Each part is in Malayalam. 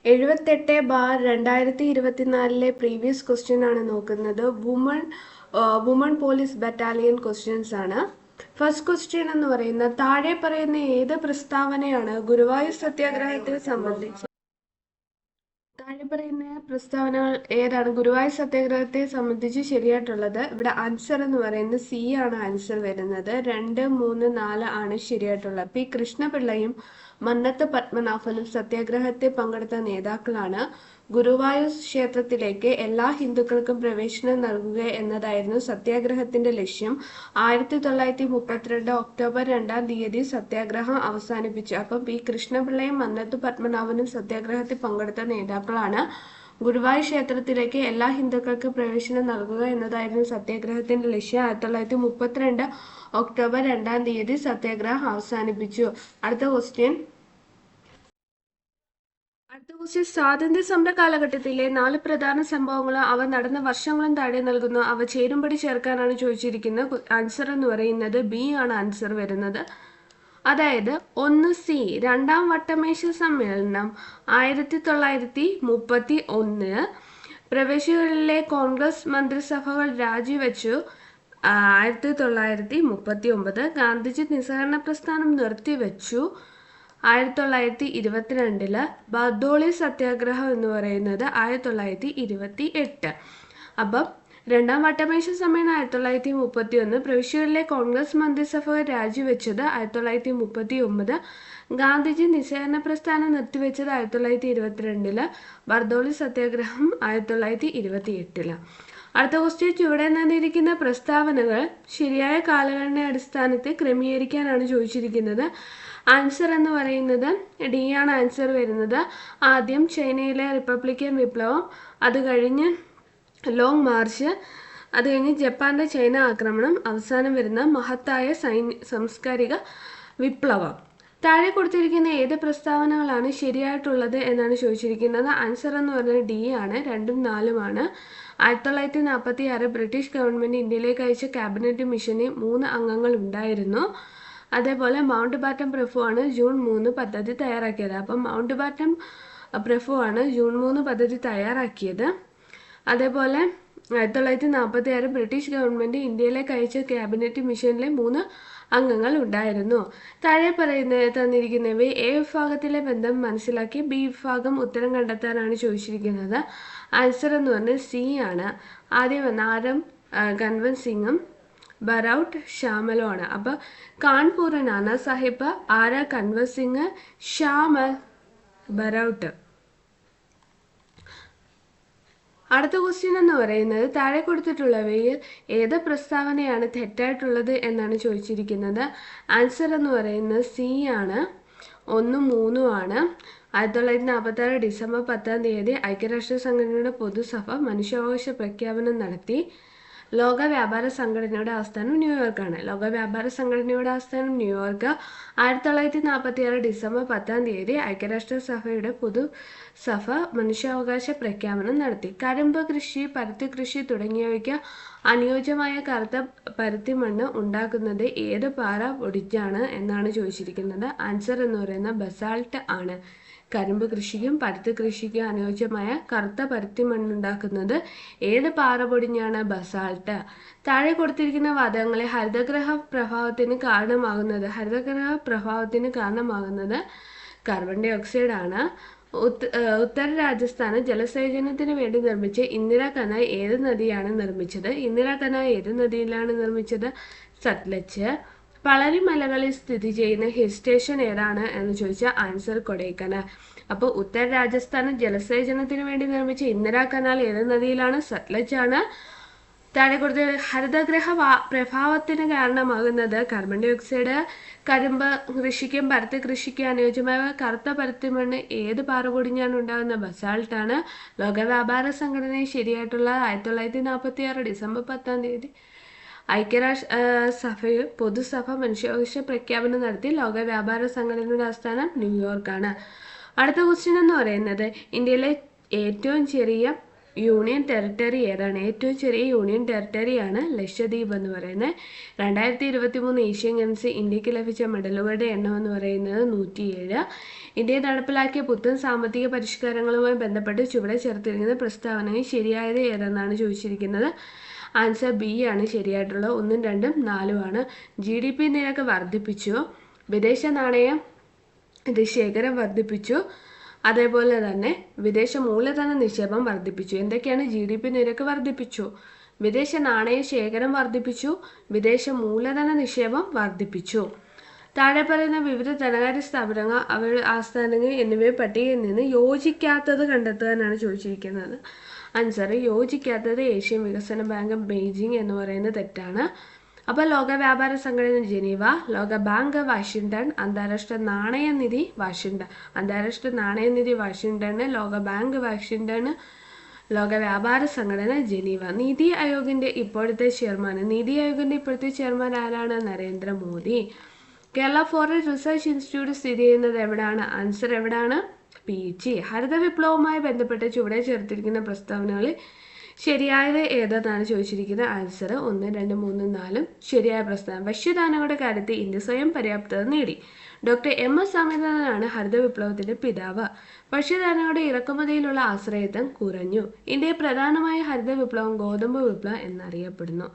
78/2024 പ്രീവിയസ് ക്വസ്റ്റ്യൻ ആണ് നോക്കുന്നത്. വുമൺ പോലീസ് ബറ്റാലിയൻ ക്വസ്റ്റ്യൻസ് ആണ്. ഫസ്റ്റ് ക്വസ്റ്റ്യൻ എന്ന് പറയുന്നത് താഴെ പറയുന്ന ഏത് പ്രസ്താവനയാണ് ഗുരുവായൂർ സത്യാഗ്രഹത്തെ സംബന്ധിച്ച് താഴെ പറയുന്ന പ്രസ്താവനകൾ ഏതാണ് ഗുരുവായൂർ സത്യാഗ്രഹത്തെ സംബന്ധിച്ച് ശരിയായിട്ടുള്ളത്? ഇവിടെ ആൻസർ എന്ന് പറയുന്നത് സി ആണ് ആൻസർ വരുന്നത്. 2, 3, 4 ആണ് ശരിയായിട്ടുള്ളത്. പി കൃഷ്ണപിള്ളയും മന്നത്ത് പത്മനാഭനും സത്യാഗ്രഹത്തിൽ പങ്കെടുത്ത നേതാക്കളാണ്. ഗുരുവായൂർ ക്ഷേത്രത്തിലേക്ക് എല്ലാ ഹിന്ദുക്കൾക്കും പ്രവേശനം നൽകുക എന്നതായിരുന്നു സത്യാഗ്രഹത്തിന്റെ ലക്ഷ്യം. 1932 ഒക്ടോബർ 2 സത്യാഗ്രഹം അവസാനിപ്പിച്ചു. അപ്പം പി കൃഷ്ണപിള്ളയും മന്നത്ത് പത്മനാഭനും സത്യാഗ്രഹത്തിൽ പങ്കെടുത്ത നേതാക്കളാണ്. ഗുരുവായൂർ ക്ഷേത്രത്തിലേക്ക് എല്ലാ ഹിന്ദുക്കൾക്കും പ്രവേശനം നൽകുക എന്നതായിരുന്നു സത്യാഗ്രഹത്തിന്റെ ലക്ഷ്യം. 1932 ഒക്ടോബർ 2 സത്യാഗ്രഹം അവസാനിപ്പിച്ചു. അടുത്ത ക്വസ്റ്റ്യൻ സ്വാതന്ത്ര്യ സമര കാലഘട്ടത്തിലെ 4 പ്രധാന സംഭവങ്ങളും അവ നടന്ന വർഷങ്ങളും താഴെ നൽകുന്നു. അവ ചേരുംപടി ചേർക്കാനാണ് ചോദിച്ചിരിക്കുന്നത്. ആൻസർ എന്ന് പറയുന്നത് ബി ആണ് ആൻസർ വരുന്നത്. അതായത് 1 സി രണ്ടാം വട്ടമേശ സമ്മേളനം 1931. പ്രവിശ്യകളിലെ കോൺഗ്രസ് മന്ത്രിസഭകൾ രാജിവെച്ചു 1939. ഗാന്ധിജി നിസ്സഹകരണ പ്രസ്ഥാനം നിർത്തിവെച്ചു 1922. ബർദോളി സത്യാഗ്രഹം എന്ന് പറയുന്നത് 1928. അപ്പം രണ്ടാം വട്ടമേശ സമ്മേളനം 1931. പ്രവിശ്യകളിലെ കോൺഗ്രസ് മന്ത്രിസഭകൾ രാജിവെച്ചത് 1939. ഗാന്ധിജി നിസ്സഹകരണ പ്രസ്ഥാനം നിർത്തിവെച്ചത് 1922. ബർദോളി സത്യാഗ്രഹം 1928. അടുത്ത ക്വസ്റ്റ്യൻ ചുവടെ നൽകിയിരിക്കുന്ന പ്രസ്താവനകൾ ശരിയായ കാലഗണന അടിസ്ഥാനത്തിൽ ക്രമീകരിക്കാനാണ് ചോദിച്ചിരിക്കുന്നത്. ആൻസർ എന്ന് പറയുന്നത് ഡി ആണ് ആൻസർ വരുന്നത്. ആദ്യം ചൈനയിലെ റിപ്പബ്ലിക്കൻ വിപ്ലവം, അത് കഴിഞ്ഞ് ലോങ് മാർച്ച്, അത് കഴിഞ്ഞ് ജപ്പാന്റെ ചൈന ആക്രമണം, അവസാനം വരുന്ന മഹത്തായ സാംസ്കാരിക വിപ്ലവം. താഴെ കൊടുത്തിരിക്കുന്ന ഏത് പ്രസ്താവനകളാണ് ശരിയായിട്ടുള്ളത് എന്നാണ് ചോദിച്ചിരിക്കുന്നത്. ആൻസർ എന്ന് പറയുന്നത് ഡി ആണ്. 2ഉം 4ഉം ആണ്. 1946 ബ്രിട്ടീഷ് ഗവൺമെന്റ് ഇന്ത്യയിലേക്ക് അയച്ച ക്യാബിനറ്റ് മിഷനിൽ 3 അംഗങ്ങൾ ഉണ്ടായിരുന്നു. അതേപോലെ മൗണ്ട് ബാറ്റൻ പ്രഭു ആണ് ജൂൺ 3 പദ്ധതി തയ്യാറാക്കിയത്. അപ്പം മൗണ്ട് ബാറ്റൻ പ്രഭു ആണ് ജൂൺ 3 പദ്ധതി തയ്യാറാക്കിയത്. അതേപോലെ 1946 ബ്രിട്ടീഷ് ഗവൺമെന്റ് ഇന്ത്യയിലേക്ക് അയച്ച ക്യാബിനറ്റ് മിഷനിലെ 3 അംഗങ്ങൾ ഉണ്ടായിരുന്നു. താഴെ തന്നിരിക്കുന്നവയെ എ വിഭാഗത്തിലെ ബന്ധം മനസ്സിലാക്കി ബി വിഭാഗം ഉത്തരം കണ്ടെത്താനാണ് ചോദിച്ചിരിക്കുന്നത്. ആൻസർ എന്ന് പറഞ്ഞാൽ സി ആണ്. ആദ്യം വന്ന ആരം ഗൻവൻ സിംഗും ബറൌട്ട് ഷാമലും ആണ്. അപ്പൊ കാൺപൂർ നാനാ സാഹിബ്, ആര കൻവർ സിംഗ്, ഷാമൽ, ബറൌട്ട്. അടുത്ത ക്വസ്റ്റ്യൻ എന്ന് പറയുന്നത് താഴെ കൊടുത്തിട്ടുള്ളവയിൽ ഏത് പ്രസ്താവനയാണ് തെറ്റായിട്ടുള്ളത് എന്നാണ് ചോദിച്ചിരിക്കുന്നത്. ആൻസർ എന്ന് പറയുന്നത് സി ആണ്. 1ഉം 3ഉം ആണ്. 1946 ഡിസംബർ 10 ഐക്യരാഷ്ട്ര സംഘടനയുടെ പൊതുസഭ മനുഷ്യാവകാശ പ്രഖ്യാപനം നടത്തി. ലോക വ്യാപാര സംഘടനയുടെ ആസ്ഥാനം ന്യൂയോർക്കാണ്. ലോക വ്യാപാര സംഘടനയുടെ ആസ്ഥാനം ന്യൂയോർക്ക്. 1946 ഡിസംബർ 10 ഐക്യരാഷ്ട്ര സഭയുടെ പൊതുസഭ മനുഷ്യാവകാശ പ്രഖ്യാപനം നടത്തി. കരിമ്പ് കൃഷി, പരുത്തി കൃഷി തുടങ്ങിയവയ്ക്ക് അനുയോജ്യമായ കറുത്ത പരുത്തി മണ്ണ് ഉണ്ടാക്കുന്നത് ഏത് പാറ പൊടിച്ചാണ് എന്നാണ് ചോദിച്ചിരിക്കുന്നത്. ആൻസർ എന്ന് പറയുന്നത് ബസാൾട്ട് ആണ്. കരിമ്പ് കൃഷിക്കും പരുത്തി കൃഷിക്കും അനുയോജ്യമായ കറുത്ത പരുത്തി മണ്ണുണ്ടാക്കുന്നത് ഏത് പാറ പൊടിഞ്ഞാണ്? ബസാൾട്ട്. താഴെ കൊടുത്തിരിക്കുന്ന വാതകങ്ങളെ ഹരിതഗ്രഹ പ്രഭാവത്തിന് കാരണമാകുന്നത് കാർബൺ ഡൈ ഓക്സൈഡ് ആണ്. ഉത്തര രാജസ്ഥാന് ജലസേചനത്തിന് വേണ്ടി നിർമ്മിച്ച ഇന്ദിരാ കനാൽ ഏത് നദിയാണ് നിർമ്മിച്ചത്? ഇന്ദിരാ കനാൽ ഏത് നദിയിലാണ് നിർമ്മിച്ചത്? സത്ലജ്. പളനി മലകളിൽ സ്ഥിതി ചെയ്യുന്ന ഹിൽ സ്റ്റേഷൻ ഏതാണ് എന്ന് ചോദിച്ചാൽ ആൻസർ കൊടൈക്കനാൽ. അപ്പോൾ ഉത്തര രാജസ്ഥാന് ജലസേചനത്തിന് വേണ്ടി നിർമ്മിച്ച ഇന്ദിരാ കനാൽ ഏത് നദിയിലാണ്? സത്ലജ് ആണ്. താഴെ കൊടുത്ത ഹരിതഗ്രഹ പ്രഭാവത്തിന് കാരണമാകുന്നത് കാർബൺ ഡൈ ഓക്സൈഡ്. കരിമ്പ് കൃഷിക്കും പരുത്തി കൃഷിക്കും അനുയോജ്യമായ കറുത്ത പരുത്തി മണ്ണ് ഏത് പാറ പൊടിഞ്ഞാണ് ഉണ്ടാകുന്നത്? ബസാൾട്ട് ആണ്. ലോക വ്യാപാര സംഘടനയിൽ ശരിയായിട്ടുള്ള 1946 ഡിസംബർ 10 ഐക്യരാഷ്ട്ര പൊതുസഭ മനുഷ്യാവകാശ പ്രഖ്യാപനം നടത്തി. ലോക വ്യാപാര സംഘടനയുടെ ആസ്ഥാനം ന്യൂയോർക്കാണ്. അടുത്ത ക്വസ്റ്റ്യൻ എന്ന് പറയുന്നത് ഇന്ത്യയിലെ ഏറ്റവും ചെറിയ യൂണിയൻ ടെറിട്ടറി ഏതാണ്? ഏറ്റവും ചെറിയ യൂണിയൻ ടെറിട്ടറിയാണ് ലക്ഷദ്വീപ് എന്ന് പറയുന്നത്. 2023 ഏഷ്യൻ ഗെയിംസ് ഇന്ത്യക്ക് ലഭിച്ച മെഡലുകളുടെ എണ്ണം എന്ന് പറയുന്നത് 107. ഇന്ത്യ നടപ്പിലാക്കിയ പുത്തൻ സാമ്പത്തിക പരിഷ്കാരങ്ങളുമായി ബന്ധപ്പെട്ട് ചുവടെ ചേർത്തിരിക്കുന്ന പ്രസ്താവനയിൽ ശരിയായത് ഏതെന്നാണ് ചോദിച്ചിരിക്കുന്നത്. ആൻസർ ബി ആണ് ശരിയായിട്ടുള്ളത്. 1, 2, 4 GDP നിരക്ക് വർദ്ധിപ്പിച്ചു, വിദേശ നാണയ ശേഖരം വർദ്ധിപ്പിച്ചു, അതേപോലെ തന്നെ വിദേശ മൂലധന നിക്ഷേപം വർദ്ധിപ്പിച്ചു. എന്തൊക്കെയാണ്? GDP നിരക്ക് വർദ്ധിപ്പിച്ചു, വിദേശ നാണയ ശേഖരം വർദ്ധിപ്പിച്ചു, വിദേശ മൂലധന നിക്ഷേപം വർദ്ധിപ്പിച്ചു. താഴെ പറയുന്ന വിവിധ ധനകാര്യ സ്ഥാപനങ്ങൾ അവയുടെ ആസ്ഥാനങ്ങൾ എന്നിവയെ പട്ടികയിൽ നിന്ന് യോജിക്കാത്തത് കണ്ടെത്താനാണ് ചോദിച്ചിരിക്കുന്നത്. ആൻസർ യോജിക്കാത്തത് ഏഷ്യൻ വികസന ബാങ്ക് ബെയ്ജിംഗ് എന്ന് പറയുന്നത് തെറ്റാണ്. അപ്പോൾ ലോക വ്യാപാര സംഘടന ജനീവ, ലോക ബാങ്ക് വാഷിംഗ്ടൺ, അന്താരാഷ്ട്ര നാണയനിധി വാഷിംഗ്ടൺ. അന്താരാഷ്ട്ര നാണയനിധി വാഷിംഗ്ടണ്, ലോക ബാങ്ക് വാഷിംഗ്ടണ്, ലോക വ്യാപാര സംഘടന ജനീവ. നീതി ആയോഗിന്റെ ഇപ്പോഴത്തെ ചെയർമാൻ ആരാണ്? Narendra Modi. Kerala forest research institute സ്ഥിതി ചെയ്യുന്നത് എവിടെയാണ്? ആൻസർ എവിടെയാണ്? PG. ഹരിത വിപ്ലവവുമായി ബന്ധപ്പെട്ട് ചുവടെ ചേർത്തിരിക്കുന്ന പ്രസ്താവനകളിൽ ശരിയായത് ഏതെന്നാണ് ചോദിച്ചിരിക്കുന്നത്. ആൻസർ 1, 2, 3, 4 ശരിയായ പ്രസ്താവന. ഭക്ഷ്യധാന്യങ്ങളുടെ കാര്യത്തിൽ ഇന്ത്യ സ്വയം പര്യാപ്തത നേടി. ഡോക്ടർ MS സ്വാമിനാഥനാണ് ഹരിത വിപ്ലവത്തിന്റെ പിതാവ്. ഭക്ഷ്യധാന്യങ്ങളുടെ ഇറക്കുമതിയിലുള്ള ആശ്രയത്വം കുറഞ്ഞു. ഇന്ത്യയിൽ പ്രധാനമായ ഹരിത വിപ്ലവം ഗോതമ്പ് വിപ്ലവം എന്നറിയപ്പെടുന്നു.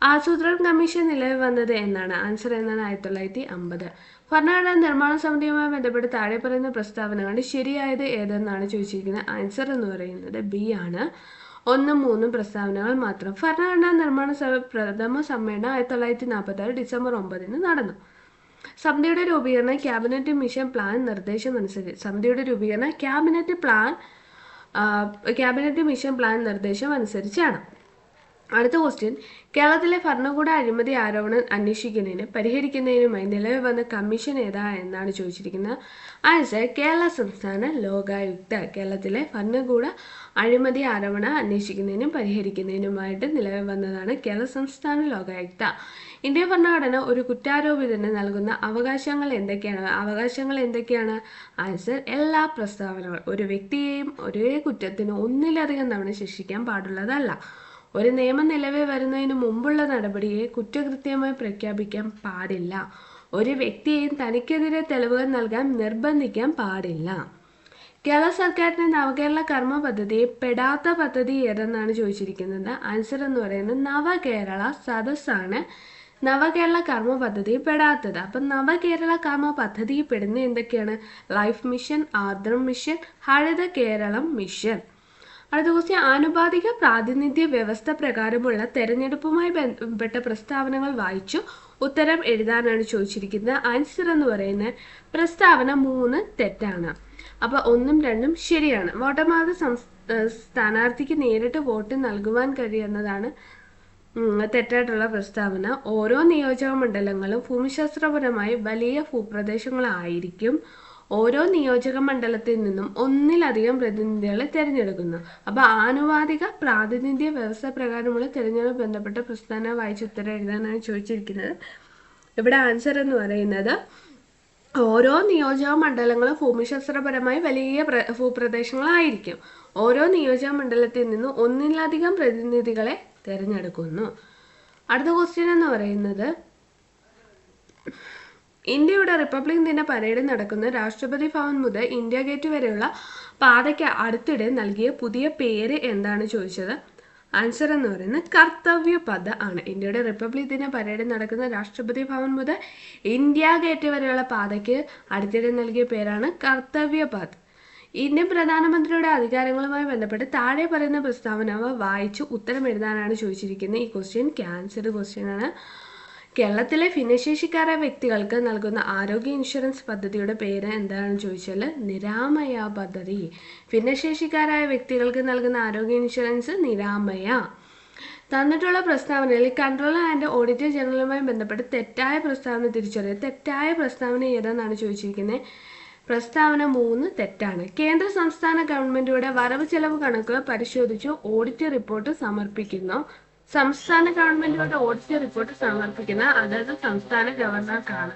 ആസൂത്രണ കമ്മീഷൻ നിലവിൽ വന്നത് എന്നാണ്? ആൻസർ എന്നാണ്? 1950. ഭരണഘടനാ നിർമ്മാണ സമിതിയുമായി ബന്ധപ്പെട്ട് താഴെ പറയുന്ന പ്രസ്താവനകളുടെ ശരിയായത് ഏതെന്നാണ് ചോദിച്ചിരിക്കുന്നത്. ആൻസർ എന്ന് പറയുന്നത് ബി ആണ്. 1, 3 പ്രസ്താവനകൾ മാത്രം. ഭരണഘടനാ നിർമ്മാണ സഭ പ്രഥമ സമ്മേളനം 1946 ഡിസംബർ 9 നടന്നു. സമിതിയുടെ രൂപീകരണം cabinet mission plan cabinet mission plan നിർദ്ദേശം അനുസരിച്ചാണ്. അടുത്ത ക്വസ്റ്റ്യൻ, കേരളത്തിലെ ഭരണകൂട അഴിമതി ആരോപണം അന്വേഷിക്കുന്നതിനും പരിഹരിക്കുന്നതിനുമായി നിലവിൽ വന്ന കമ്മീഷൻ ഏതാ എന്നാണ് ചോദിച്ചിരിക്കുന്നത്. ആൻസർ കേരള സംസ്ഥാന ലോകായുക്ത. കേരളത്തിലെ ഭരണകൂട അഴിമതി ആരോപണം അന്വേഷിക്കുന്നതിനും പരിഹരിക്കുന്നതിനുമായിട്ട് നിലവിൽ വന്നതാണ് കേരള സംസ്ഥാന ലോകായുക്ത. ഇന്ത്യ ഭരണഘടന ഒരു കുറ്റാരോപിതന് നൽകുന്ന അവകാശങ്ങൾ എന്തൊക്കെയാണ്? ആൻസർ എല്ലാ പ്രസ്താവനകൾ. ഒരു വ്യക്തിയെയും ഒരേ കുറ്റത്തിന് ഒന്നിലധികം തവണ ശിക്ഷിക്കാൻ പാടുള്ളതല്ല. ഒരു നിയമം നിലവിൽ വരുന്നതിന് മുമ്പുള്ള നടപടിയെ കുറ്റകൃത്യമായി പ്രഖ്യാപിക്കാൻ പാടില്ല. ഒരു വ്യക്തിയെയും തനിക്കെതിരെ തെളിവുകൾ നൽകാൻ നിർബന്ധിക്കാൻ പാടില്ല. കേരള സർക്കാരിന്റെ നവകേരള കർമ്മ പദ്ധതിയിൽ പെടാത്ത പദ്ധതി ഏതെന്നാണ് ചോദിച്ചിരിക്കുന്നത്. ആൻസർ എന്ന് പറയുന്നത് നവകേരള സദസ്സാണ് നവകേരള കർമ്മ പദ്ധതിയിൽ പെടാത്തത്. അപ്പം നവകേരള കർമ്മ പദ്ധതിയിൽ പെടുന്ന എന്തൊക്കെയാണ്? Life mission, Aardram mission, Haritha Keralam mission. അടുത്ത ക്വസ്റ്റ്യൻ, ആനുപാതിക പ്രാതിനിധ്യ വ്യവസ്ഥ പ്രകാരമുള്ള തെരഞ്ഞെടുപ്പുമായി ബന്ധപ്പെട്ട പ്രസ്താവനകൾ വായിച്ചു ഉത്തരം എഴുതാനാണ് ചോദിച്ചിരിക്കുന്നത്. ആൻസർ എന്ന് പറയുന്നത് പ്രസ്താവന 3 തെറ്റാണ്. അപ്പോൾ 1ഉം 2ഉം ശരിയാണ്. വോട്ടർമാർക്ക് സ്ഥാനാർത്ഥിക്ക് നേരിട്ട് വോട്ട് നൽകുവാൻ കഴിയുന്നതാണ് തെറ്റായിട്ടുള്ള പ്രസ്താവന. ഓരോ നിയോജക മണ്ഡലങ്ങളും ഭൂമിശാസ്ത്രപരമായി വലിയ ഭൂപ്രദേശങ്ങളായിരിക്കും. ഓരോ നിയോജക മണ്ഡലത്തിൽ നിന്നും ഒന്നിലധികം പ്രതിനിധികളെ തിരഞ്ഞെടുക്കുന്നു. അപ്പോൾ ആനുപാതിക പ്രാതിനിധ്യ വ്യവസ്ഥ പ്രകാരമുള്ള തിരഞ്ഞെടുപ്പ് ബന്ധപ്പെട്ട പ്രസ്താവന വായിച്ച് ഉത്തരം എഴുതാനാണ് ചോദിച്ചിരിക്കുന്നത്. ഇവിടെ ആൻസർ എന്ന് പറയുന്നത് ഓരോ നിയോജക മണ്ഡലങ്ങളും ഭൂമിശാസ്ത്രപരമായി വലിയ ഭൂപ്രദേശങ്ങളായിരിക്കും. ഓരോ നിയോജക മണ്ഡലത്തിൽ നിന്നും ഒന്നിലധികം പ്രതിനിധികളെ തിരഞ്ഞെടുക്കുന്നു. അടുത്ത ക്വസ്റ്റ്യൻ എന്ന് പറയുന്നത്, ഇന്ത്യയുടെ റിപ്പബ്ലിക് ദിന പരേഡ് നടക്കുന്ന രാഷ്ട്രപതി ഭവൻ മുതൽ ഇന്ത്യ ഗേറ്റ് വരെയുള്ള പാതയ്ക്ക് അടുത്തിടെ നൽകിയ പുതിയ പേര് എന്താണ് ചോദിച്ചത്. ആൻസർ എന്ന് പറയുന്നത് കർത്തവ്യപഥ ആണ്. ഇന്ത്യയുടെ റിപ്പബ്ലിക് ദിന പരേഡ് നടക്കുന്ന രാഷ്ട്രപതി ഭവൻ മുതൽ ഇന്ത്യ ഗേറ്റ് വരെയുള്ള പാതയ്ക്ക് അടുത്തിടെ നൽകിയ പേരാണ് കർത്തവ്യപഥ്. ഇന്ത്യൻ പ്രധാനമന്ത്രിയുടെ അധികാരങ്ങളുമായി ബന്ധപ്പെട്ട് താഴെ പറയുന്ന പ്രസ്താവന വായിച്ചു ഉത്തരം എഴുതാനാണ് ചോദിച്ചിരിക്കുന്നത്. ഈ ക്വസ്റ്റ്യൻ ക്യാൻസർഡ് ക്വസ്റ്റ്യൻ ആണ്. കേരളത്തിലെ ഭിന്നശേഷിക്കാരായ വ്യക്തികൾക്ക് നൽകുന്ന ആരോഗ്യ ഇൻഷുറൻസ് പദ്ധതിയുടെ പേര് എന്താണെന്ന് ചോദിച്ചാൽ നിരാമയ പദ്ധതി. ഭിന്നശേഷിക്കാരായ വ്യക്തികൾക്ക് നൽകുന്ന ആരോഗ്യ ഇൻഷുറൻസ് നിരാമയ. തന്നിട്ടുള്ള പ്രസ്താവനയിൽ കൺട്രോളർ ആൻഡ് ഓഡിറ്റർ ജനറലുമായി ബന്ധപ്പെട്ട് തെറ്റായ പ്രസ്താവന തിരിച്ചറിയുക. തെറ്റായ പ്രസ്താവന ഏതെന്നാണ് ചോദിച്ചിരിക്കുന്നത്. പ്രസ്താവന 3 തെറ്റാണ്. കേന്ദ്ര സംസ്ഥാന ഗവൺമെന്റുകളുടെ വരവ് ചെലവ് കണക്കുകൾ പരിശോധിച്ച് ഓഡിറ്റ് റിപ്പോർട്ട് സമർപ്പിക്കുന്നു. സംസ്ഥാന ഗവൺമെന്റുകളുടെ ഓഡിറ്റ് റിപ്പോർട്ട് സമർപ്പിക്കുന്ന അതത് സംസ്ഥാന ഗവർണർക്കാണ്.